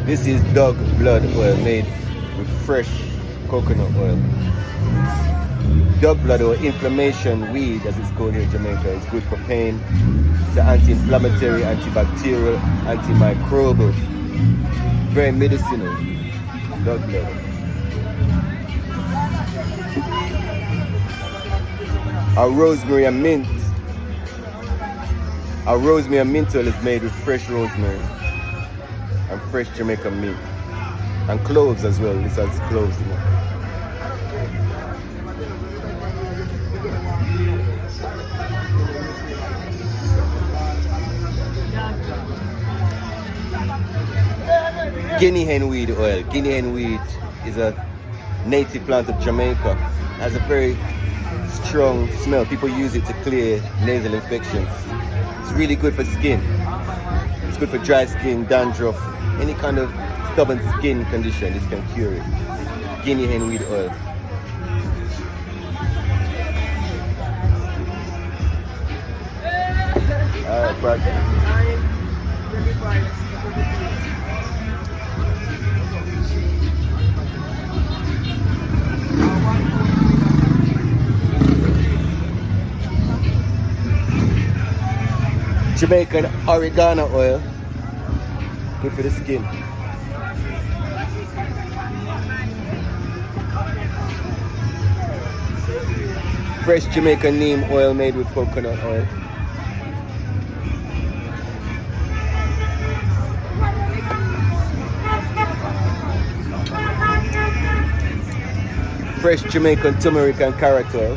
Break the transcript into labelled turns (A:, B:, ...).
A: This is dog blood oil made with fresh coconut oil. Dog blood oil, inflammation weed as it's called here in Jamaica, is good for pain. It's an anti-inflammatory, antibacterial, antimicrobial, very medicinal. Dog blood. Our rosemary and mint. Our rosemary and mint oil is made with fresh rosemary and fresh Jamaican mint. And cloves as well. This has cloves in it. Guinea hen weed oil. Guinea hen weed is a native plant of Jamaica. It has a very strong smell. People use it to clear nasal infections. It's really good for skin. It's good for dry skin, dandruff, any kind of stubborn skin condition. This can cure it. Guinea hen weed oil. Alright, Jamaican oregano oil, good for the skin. Fresh Jamaican neem oil made with coconut oil. Fresh Jamaican turmeric and carrot oil.